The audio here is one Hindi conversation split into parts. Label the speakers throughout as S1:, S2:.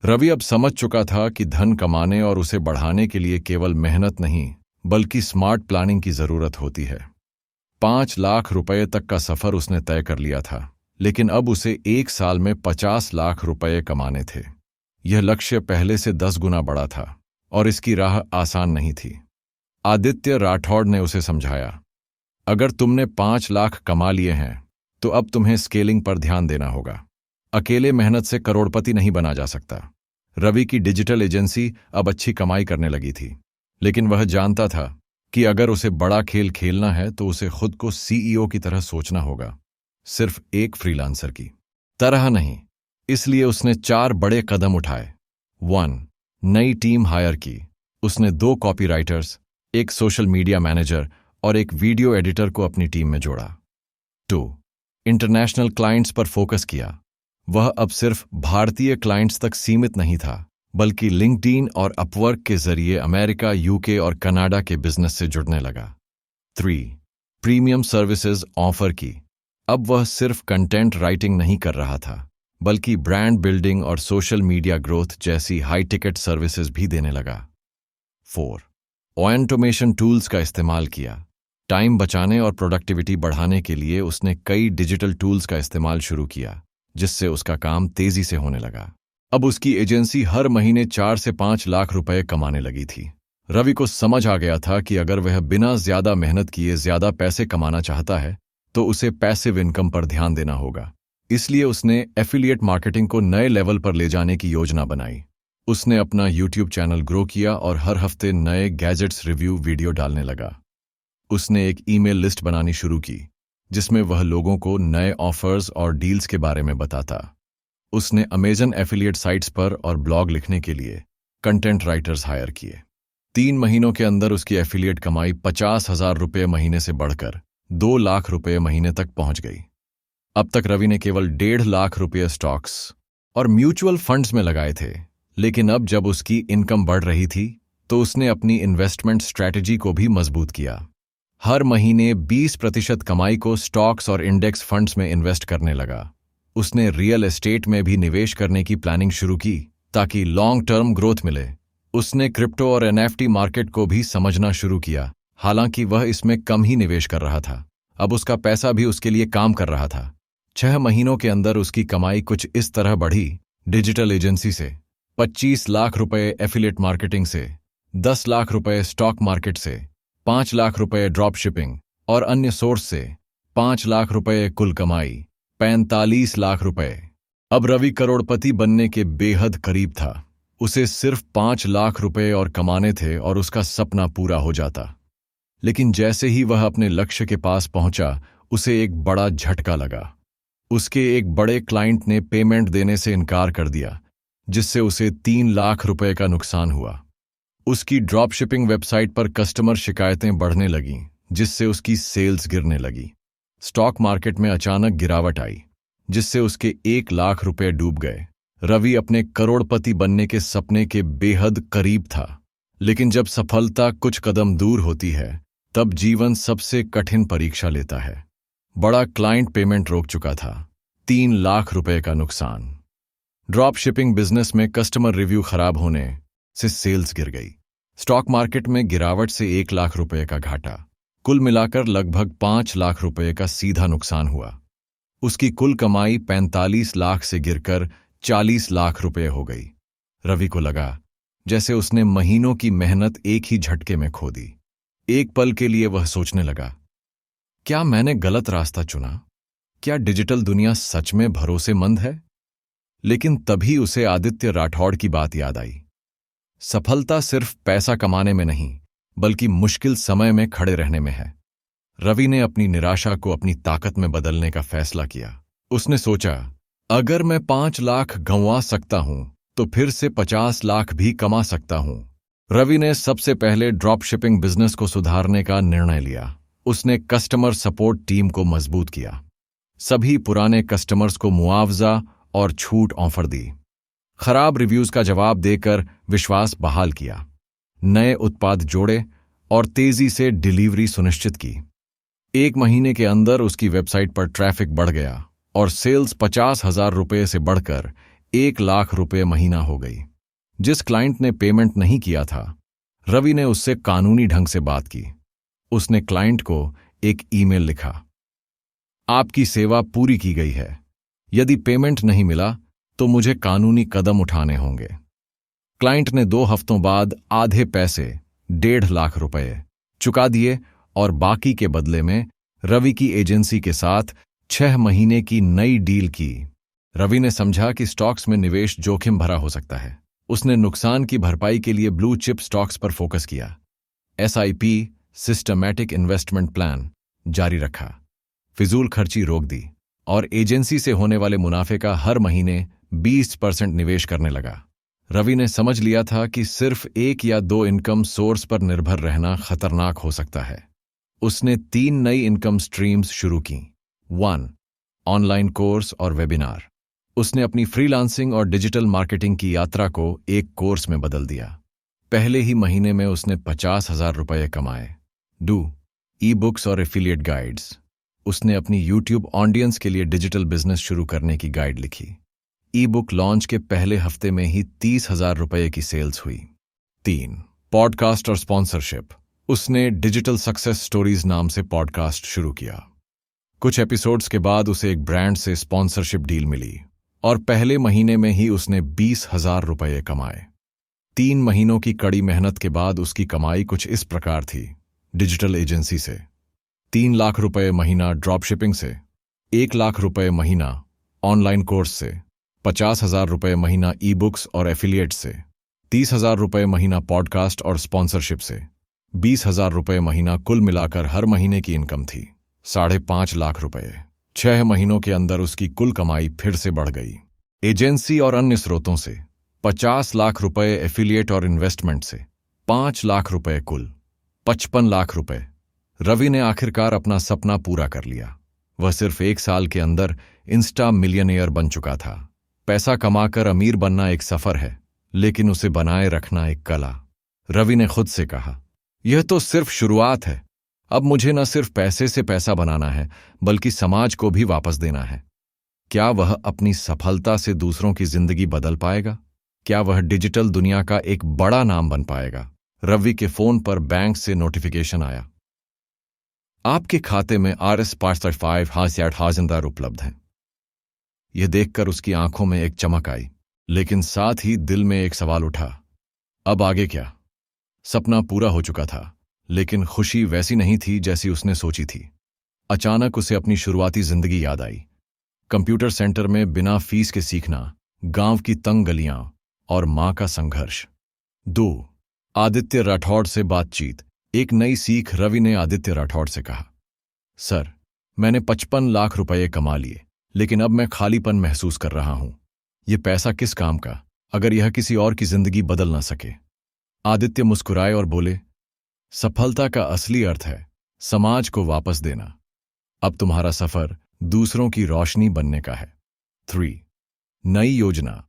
S1: रवि अब समझ चुका था कि धन कमाने और उसे बढ़ाने के लिए केवल मेहनत नहीं बल्कि स्मार्ट प्लानिंग की जरूरत होती है। 5 लाख रुपए तक का सफर उसने तय कर लिया था, लेकिन अब उसे 1 साल में 50 लाख रुपए कमाने थे। यह लक्ष्य पहले से 10 गुना बड़ा था और इसकी राह आसान नहीं थी। आदित्य राठौड़ ने उसे समझाया, अगर तुमने 5 लाख कमा लिए हैं तो अब तुम्हें स्केलिंग पर ध्यान देना होगा। अकेले मेहनत से करोड़पति नहीं बना जा सकता। रवि की डिजिटल एजेंसी अब अच्छी कमाई करने लगी थी, लेकिन वह जानता था कि अगर उसे बड़ा खेल खेलना है तो उसे खुद को सीईओ की तरह सोचना होगा, सिर्फ एक फ्रीलांसर की तरह नहीं। इसलिए उसने 4 बड़े कदम उठाए। 1. नई टीम हायर की। उसने 2 कॉपीराइटर्स, एक सोशल मीडिया मैनेजर और एक वीडियो एडिटर को अपनी टीम में जोड़ा। 2. इंटरनेशनल क्लाइंट्स पर फोकस किया। वह अब सिर्फ भारतीय क्लाइंट्स तक सीमित नहीं था, बल्कि लिंक्डइन और अपवर्क के जरिए अमेरिका, यूके और कनाडा के बिजनेस से जुड़ने लगा। 3. प्रीमियम सर्विसेज ऑफर की। अब वह सिर्फ कंटेंट राइटिंग नहीं कर रहा था, बल्कि ब्रांड बिल्डिंग और सोशल मीडिया ग्रोथ जैसी हाई टिकट सर्विसेज भी देने लगा। 4. ऑटोमेशन टूल्स का इस्तेमाल किया। टाइम बचाने और प्रोडक्टिविटी बढ़ाने के लिए उसने कई डिजिटल टूल्स का इस्तेमाल शुरू किया, जिससे उसका काम तेजी से होने लगा। अब उसकी एजेंसी हर महीने 4 से 5 लाख रुपए कमाने लगी थी। रवि को समझ आ गया था कि अगर वह बिना ज्यादा मेहनत किए ज्यादा पैसे कमाना चाहता है तो उसे पैसिव इनकम पर ध्यान देना होगा। इसलिए उसने एफिलिएट मार्केटिंग को नए लेवल पर ले जाने की योजना बनाई। उसने अपना यूट्यूब चैनल ग्रो किया और हर हफ्ते नए गैजेट्स रिव्यू वीडियो डालने लगा। उसने एक ईमेल लिस्ट बनानी शुरू की, जिसमें वह लोगों को नए ऑफर्स और डील्स के बारे में बताता। उसने अमेजन एफिलिएट साइट्स पर और ब्लॉग लिखने के लिए कंटेंट राइटर्स हायर किए। 3 महीनों के अंदर उसकी एफिलिएट कमाई 50,000 रुपये महीने से बढ़कर 2 लाख रुपये महीने तक पहुंच गई। अब तक रवि ने केवल 1.5 लाख रुपये स्टॉक्स और म्यूचुअल फंड्स में लगाए थे, लेकिन अब जब उसकी इनकम बढ़ रही थी तो उसने अपनी इन्वेस्टमेंट स्ट्रैटेजी को भी मजबूत किया। हर महीने 20% कमाई को स्टॉक्स और इंडेक्स फंड्स में इन्वेस्ट करने लगा। उसने रियल एस्टेट में भी निवेश करने की प्लानिंग शुरू की ताकि लॉन्ग टर्म ग्रोथ मिले। उसने क्रिप्टो और एनएफटी मार्केट को भी समझना शुरू किया, हालांकि वह इसमें कम ही निवेश कर रहा था। अब उसका पैसा भी उसके लिए काम कर रहा था। 6 महीनों के अंदर उसकी कमाई कुछ इस तरह बढ़ी। डिजिटल एजेंसी से 25 लाख रुपए, एफिलिएट मार्केटिंग से 10 लाख रुपए, स्टॉक मार्केट से 5 लाख रुपए, ड्रॉप शिपिंग और अन्य सोर्स से 5 लाख रुपए, कुल कमाई 45 लाख रुपए। अब रवि करोड़पति बनने के बेहद करीब था। उसे सिर्फ 5 लाख रुपए और कमाने थे और उसका सपना पूरा हो जाता। लेकिन जैसे ही वह अपने लक्ष्य के पास पहुंचा, उसे एक बड़ा झटका लगा। उसके एक बड़े क्लाइंट ने पेमेंट देने से इनकार कर दिया, जिससे उसे 3 लाख रुपए का नुकसान हुआ। उसकी ड्रॉप शिपिंग वेबसाइट पर कस्टमर शिकायतें बढ़ने लगीं, जिससे उसकी सेल्स गिरने लगी। स्टॉक मार्केट में अचानक गिरावट आई, जिससे उसके 1 लाख रुपए डूब गए। रवि अपने करोड़पति बनने के सपने के बेहद करीब था, लेकिन जब सफलता कुछ कदम दूर होती है, तब जीवन सबसे कठिन परीक्षा लेता है। बड़ा क्लाइंट पेमेंट रोक चुका था, 3 लाख रुपए का नुकसान। ड्रॉप शिपिंग बिजनेस में कस्टमर रिव्यू खराब होने से सेल्स गिर गई। स्टॉक मार्केट में गिरावट से 1 लाख रुपए का घाटा। कुल मिलाकर लगभग 5 लाख रुपए का सीधा नुकसान हुआ। उसकी कुल कमाई 45 लाख से गिरकर 40 लाख रुपए हो गई। रवि को लगा जैसे उसने महीनों की मेहनत एक ही झटके में खो दी। एक पल के लिए वह सोचने लगा, क्या मैंने गलत रास्ता चुना? क्या डिजिटल दुनिया सच में भरोसेमंद है? लेकिन तभी उसे आदित्य राठौड़ की बात याद आई। सफलता सिर्फ पैसा कमाने में नहीं, बल्कि मुश्किल समय में खड़े रहने में है। रवि ने अपनी निराशा को अपनी ताकत में बदलने का फैसला किया। उसने सोचा, अगर मैं 5 लाख गंवा सकता हूं तो फिर से 50 लाख भी कमा सकता हूं। रवि ने सबसे पहले ड्रॉप शिपिंग बिजनेस को सुधारने का निर्णय लिया। उसने कस्टमर सपोर्ट टीम को मजबूत किया, सभी पुराने कस्टमर्स को मुआवजा और छूट ऑफर दी, खराब रिव्यूज का जवाब देकर विश्वास बहाल किया, नए उत्पाद जोड़े और तेजी से डिलीवरी सुनिश्चित की। 1 महीने के अंदर उसकी वेबसाइट पर ट्रैफिक बढ़ गया और सेल्स 50,000 रुपये से बढ़कर 1 लाख रुपए महीना हो गई। जिस क्लाइंट ने पेमेंट नहीं किया था, रवि ने उससे कानूनी ढंग से बात की। उसने क्लाइंट को एक ईमेल लिखा, आपकी सेवा पूरी की गई है, यदि पेमेंट नहीं मिला तो मुझे कानूनी कदम उठाने होंगे। क्लाइंट ने 2 हफ्तों बाद आधे पैसे 1.5 लाख रुपए चुका दिए और बाकी के बदले में रवि की एजेंसी के साथ 6 महीने की नई डील की। रवि ने समझा कि स्टॉक्स में निवेश जोखिम भरा हो सकता है। उसने नुकसान की भरपाई के लिए ब्लू चिप स्टॉक्स पर फोकस किया। SIP सिस्टमैटिक इन्वेस्टमेंट प्लान जारी रखा, फिजूल खर्ची रोक दी और एजेंसी से होने वाले मुनाफे का हर महीने 20% निवेश करने लगा। रवि ने समझ लिया था कि सिर्फ 1 या 2 इनकम सोर्स पर निर्भर रहना खतरनाक हो सकता है। उसने 3 नई इनकम स्ट्रीम्स शुरू की। 1. ऑनलाइन कोर्स और वेबिनार। उसने अपनी फ्रीलांसिंग और डिजिटल मार्केटिंग की यात्रा को एक कोर्स में बदल दिया। पहले ही महीने में उसने 50,000 रुपये कमाए। 2. ई-बुक्स और एफिलिएट गाइड्स। उसने अपनी YouTube ऑडियंस के लिए डिजिटल बिजनेस शुरू करने की गाइड लिखी। ई-बुक लॉन्च के पहले हफ्ते में ही 30,000 रुपये की सेल्स हुई। 3. पॉडकास्ट और स्पॉन्सरशिप। उसने डिजिटल सक्सेस स्टोरीज नाम से पॉडकास्ट शुरू किया। कुछ एपिसोड्स के बाद उसे एक ब्रांड से स्पॉन्सरशिप डील मिली और पहले महीने में ही उसने 20,000 रुपये कमाए। 3 महीनों की कड़ी मेहनत के बाद उसकी कमाई कुछ इस प्रकार थी। डिजिटल एजेंसी से 3 लाख रुपये महीना, ड्रॉपशिपिंग से 1 लाख रुपये महीना, ऑनलाइन कोर्स से 50,000 रुपये महीना, ई-बुक्स और एफिलिएट से 30,000 रुपये महीना, पॉडकास्ट और स्पॉन्सरशिप से 20,000 रुपये महीना। कुल मिलाकर हर महीने की इनकम थी 5.5 लाख रुपये। 6 महीनों के अंदर उसकी कुल कमाई फिर से बढ़ गई। एजेंसी और अन्य स्रोतों से 50 लाख रुपये, एफिलिएट और इन्वेस्टमेंट से 5 लाख रुपये, कुल 55 लाख रुपये। रवि ने आखिरकार अपना सपना पूरा कर लिया। वह सिर्फ 1 साल के अंदर इंस्टा मिलियनेयर बन चुका था। पैसा कमाकर अमीर बनना एक सफर है, लेकिन उसे बनाए रखना एक कला। रवि ने खुद से कहा, यह तो सिर्फ शुरुआत है। अब मुझे न सिर्फ पैसे से पैसा बनाना है, बल्कि समाज को भी वापस देना है। क्या वह अपनी सफलता से दूसरों की जिंदगी बदल पाएगा? क्या वह डिजिटल दुनिया का एक बड़ा नाम बन पाएगा? रवि के फोन पर बैंक से नोटिफिकेशन आया, आपके खाते में Rs उपलब्ध हैं। यह देखकर उसकी आंखों में एक चमक आई, लेकिन साथ ही दिल में एक सवाल उठा, अब आगे क्या? सपना पूरा हो चुका था, लेकिन खुशी वैसी नहीं थी जैसी उसने सोची थी। अचानक उसे अपनी शुरुआती जिंदगी याद आई। कंप्यूटर सेंटर में बिना फीस के सीखना, गांव की तंग गलियां और मां का संघर्ष। 2. आदित्य राठौड़ से बातचीत। एक नई सीख। रवि ने आदित्य राठौड़ से कहा, सर, मैंने 55 लाख रुपये कमा लिए, लेकिन अब मैं खालीपन महसूस कर रहा हूं। यह पैसा किस काम का, अगर यह किसी और की जिंदगी बदल ना सके? आदित्य मुस्कुराए और बोले, सफलता का असली अर्थ है समाज को वापस देना। अब तुम्हारा सफर दूसरों की रोशनी बनने का है। 3. नई योजना,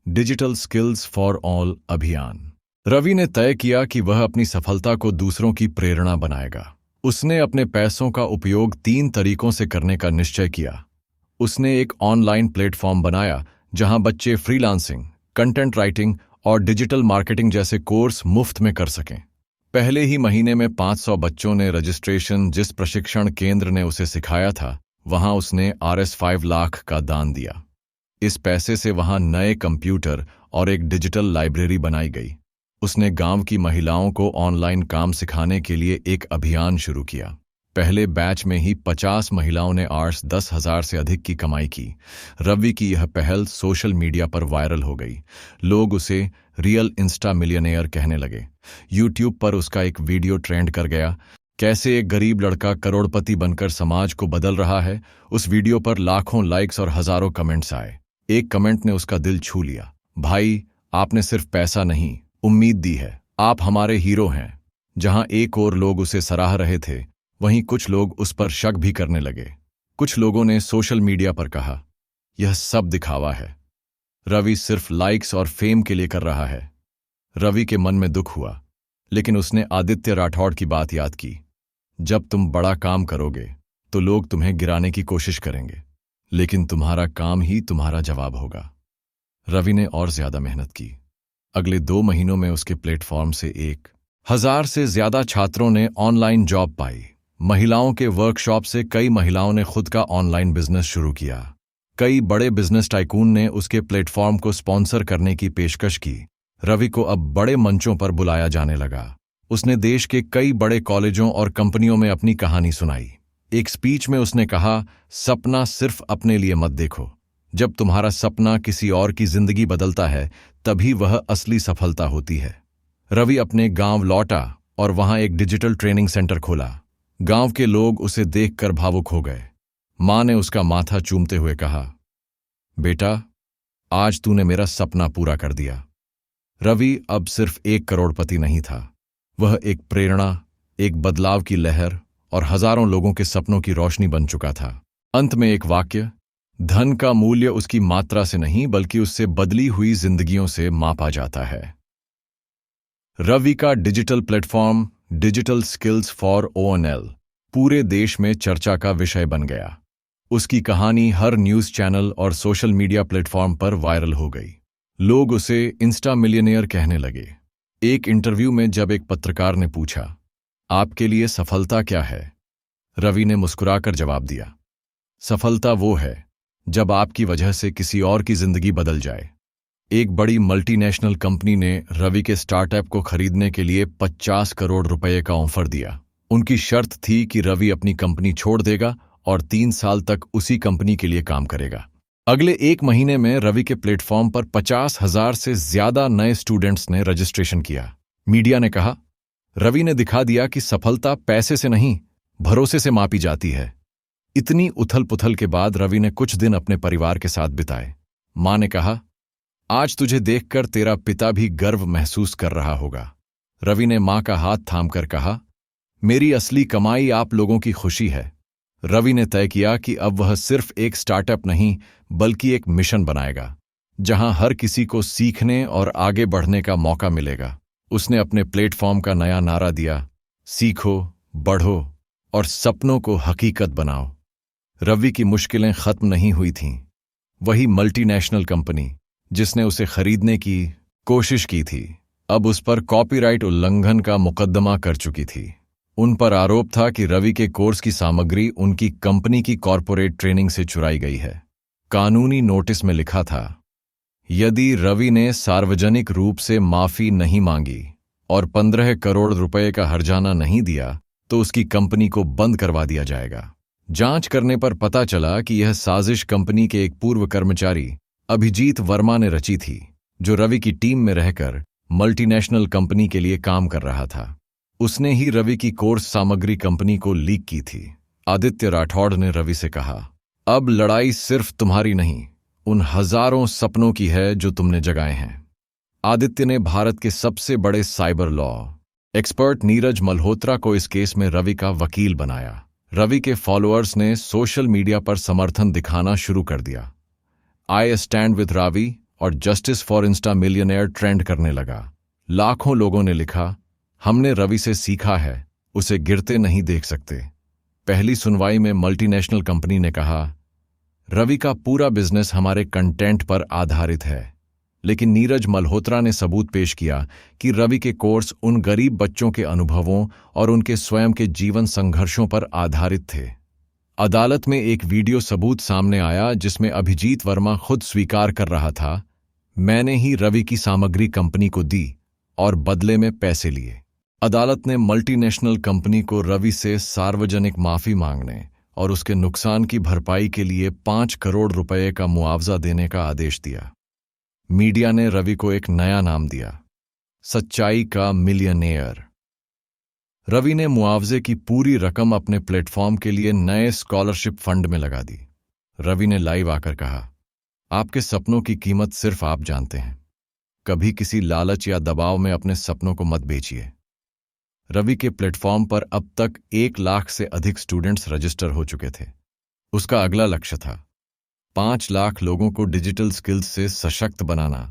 S1: डिजिटल स्किल्स फॉर ऑल अभियान। रवि ने तय किया कि वह अपनी सफलता को दूसरों की प्रेरणा बनाएगा। उसने अपने पैसों का उपयोग 3 तरीकों से करने का निश्चय किया। उसने एक ऑनलाइन प्लेटफॉर्म बनाया जहां बच्चे फ्रीलांसिंग, कंटेंट राइटिंग और डिजिटल मार्केटिंग जैसे कोर्स मुफ्त में कर सकें। पहले ही महीने में 500 बच्चों ने रजिस्ट्रेशन। जिस प्रशिक्षण केंद्र ने उसे सिखाया था, वहां उसने Rs 5 लाख का दान दिया। इस पैसे से वहां नए कंप्यूटर और एक डिजिटल लाइब्रेरी बनाई गई। उसने गांव की महिलाओं को ऑनलाइन काम सिखाने के लिए एक अभियान शुरू किया। पहले बैच में ही 50 महिलाओं ने Rs 10,000 से अधिक की कमाई की। रवि की यह पहल सोशल मीडिया पर वायरल हो गई। लोग उसे रियल इंस्टा मिलियनेयर कहने लगे। YouTube पर उसका एक वीडियो ट्रेंड कर गया, कैसे एक गरीब लड़का करोड़पति बनकर समाज को बदल रहा है। उस वीडियो पर लाखों लाइक्स और हजारों कमेंट्स आए। एक कमेंट ने उसका दिल छू लिया, भाई, आपने सिर्फ पैसा नहीं, उम्मीद दी है। आप हमारे हीरो हैं। जहां एक और लोग उसे सराह रहे थे, वहीं कुछ लोग उस पर शक भी करने लगे। कुछ लोगों ने सोशल मीडिया पर कहा, यह सब दिखावा है, रवि सिर्फ लाइक्स और फेम के लिए कर रहा है। रवि के मन में दुख हुआ, लेकिन उसने आदित्य राठौड़ की बात याद की, जब तुम बड़ा काम करोगे तो लोग तुम्हें गिराने की कोशिश करेंगे, लेकिन तुम्हारा काम ही तुम्हारा जवाब होगा। रवि ने और ज्यादा मेहनत की। अगले 2 महीनों में उसके प्लेटफॉर्म से 1,000 से ज्यादा छात्रों ने ऑनलाइन जॉब पाई। महिलाओं के वर्कशॉप से कई महिलाओं ने खुद का ऑनलाइन बिजनेस शुरू किया। कई बड़े बिजनेस टाइकून ने उसके प्लेटफॉर्म को स्पॉन्सर करने की पेशकश की। रवि को अब बड़े मंचों पर बुलाया जाने लगा। उसने देश के कई बड़े कॉलेजों और कंपनियों में अपनी कहानी सुनाई। एक स्पीच में उसने कहा, सपना सिर्फ अपने लिए मत देखो। जब तुम्हारा सपना किसी और की जिंदगी बदलता है तभी वह असली सफलता होती है। रवि अपने गांव लौटा और वहां एक डिजिटल ट्रेनिंग सेंटर खोला। गांव के लोग उसे देखकर भावुक हो गए। मां ने उसका माथा चूमते हुए कहा, बेटा, आज तूने मेरा सपना पूरा कर दिया। रवि अब सिर्फ एक करोड़पति नहीं था, वह एक प्रेरणा, एक बदलाव की लहर और हजारों लोगों के सपनों की रोशनी बन चुका था। अंत में एक वाक्य, धन का मूल्य उसकी मात्रा से नहीं बल्कि उससे बदली हुई जिंदगियों से मापा जाता है। रवि का digital platform digital skills for ONL पूरे देश में चर्चा का विषय बन गया। उसकी कहानी हर न्यूज चैनल और सोशल मीडिया प्लेटफॉर्म पर वायरल हो गई। लोग उसे इंस्टा मिलियनेयर कहने लगे। एक इंटरव्यू में जब एक पत्रकार ने पूछा, आपके लिए सफलता क्या है, रवि ने मुस्कुराकर जवाब दिया, सफलता वो है जब आपकी वजह से किसी और की जिंदगी बदल जाए। एक बड़ी मल्टीनेशनल कंपनी ने रवि के स्टार्टअप को खरीदने के लिए 50 करोड़ रुपए का ऑफर दिया। उनकी शर्त थी कि रवि अपनी कंपनी छोड़ देगा और 3 साल तक उसी कंपनी के लिए काम करेगा। अगले 1 महीने में रवि के प्लेटफॉर्म पर 50,000 से ज्यादा नए स्टूडेंट्स ने रजिस्ट्रेशन किया। मीडिया ने कहा, रवि ने दिखा दिया कि सफलता पैसे से नहीं, भरोसे से मापी जाती है। इतनी उथल पुथल के बाद रवि ने कुछ दिन अपने परिवार के साथ बिताए। मां ने कहा, आज तुझे देखकर तेरा पिता भी गर्व महसूस कर रहा होगा। रवि ने मां का हाथ थामकर कहा, मेरी असली कमाई आप लोगों की खुशी है। रवि ने तय किया कि अब वह सिर्फ एक स्टार्टअप नहीं बल्कि एक मिशन बनाएगा, जहां हर किसी को सीखने और आगे बढ़ने का मौका मिलेगा। उसने अपने प्लेटफॉर्म का नया नारा दिया, सीखो, बढ़ो और सपनों को हकीकत बनाओ। रवि की मुश्किलें खत्म नहीं हुई थीं। वही मल्टीनेशनल कंपनी जिसने उसे खरीदने की कोशिश की थी, अब उस पर कॉपीराइट उल्लंघन का मुकदमा कर चुकी थी। उन पर आरोप था कि रवि के कोर्स की सामग्री उनकी कंपनी की कॉर्पोरेट ट्रेनिंग से चुराई गई है। कानूनी नोटिस में लिखा था, यदि रवि ने सार्वजनिक रूप से माफी नहीं मांगी और 15 करोड़ रुपए का हर्जाना नहीं दिया तो उसकी कंपनी को बंद करवा दिया जाएगा। जांच करने पर पता चला कि यह साजिश कंपनी के एक पूर्व कर्मचारी अभिजीत वर्मा ने रची थी, जो रवि की टीम में रहकर मल्टीनेशनल कंपनी के लिए काम कर रहा था। उसने ही रवि की कोर्स सामग्री कंपनी को लीक की थी। आदित्य राठौड़ ने रवि से कहा, अब लड़ाई सिर्फ तुम्हारी नहीं, उन हजारों सपनों की है जो तुमने जगाए हैं। आदित्य ने भारत के सबसे बड़े cyber law expert Neeraj Malhotra को इस केस में रवि का वकील बनाया। रवि के फॉलोअर्स ने सोशल मीडिया पर समर्थन दिखाना शुरू कर दिया। आई स्टैंड विद रवि और justice for Insta millionaire trend करने लगा। लाखों लोगों ने लिखा, हमने रवि से सीखा है, उसे गिरते नहीं देख सकते। पहली सुनवाई में मल्टीनेशनल कंपनी ने कहा, रवि का पूरा बिजनेस हमारे कंटेंट पर आधारित है, लेकिन नीरज मल्होत्रा ने सबूत पेश किया कि रवि के कोर्स उन गरीब बच्चों के अनुभवों और उनके स्वयं के जीवन संघर्षों पर आधारित थे। अदालत में एक वीडियो सबूत सामने आया जिसमें अभिजीत वर्मा खुद स्वीकार कर रहा था, मैंने ही रवि की सामग्री कंपनी को दी और बदले में पैसे लिए। अदालत ने मल्टीनेशनल कंपनी को रवि से सार्वजनिक माफी मांगने और उसके नुकसान की भरपाई के लिए 5 करोड़ रुपए का मुआवजा देने का आदेश दिया। मीडिया ने रवि को एक नया नाम दिया, सच्चाई का मिलियनेयर। रवि ने मुआवजे की पूरी रकम अपने प्लेटफॉर्म के लिए नए स्कॉलरशिप फंड में लगा दी। रवि ने लाइव आकर कहा, आपके सपनों की कीमत सिर्फ आप जानते हैं। कभी किसी लालच या दबाव में अपने सपनों को मत बेचिए। रवि के प्लेटफॉर्म पर अब तक 1 लाख से अधिक स्टूडेंट्स रजिस्टर हो चुके थे। उसका अगला लक्ष्य था 5 लाख लोगों को डिजिटल स्किल्स से सशक्त बनाना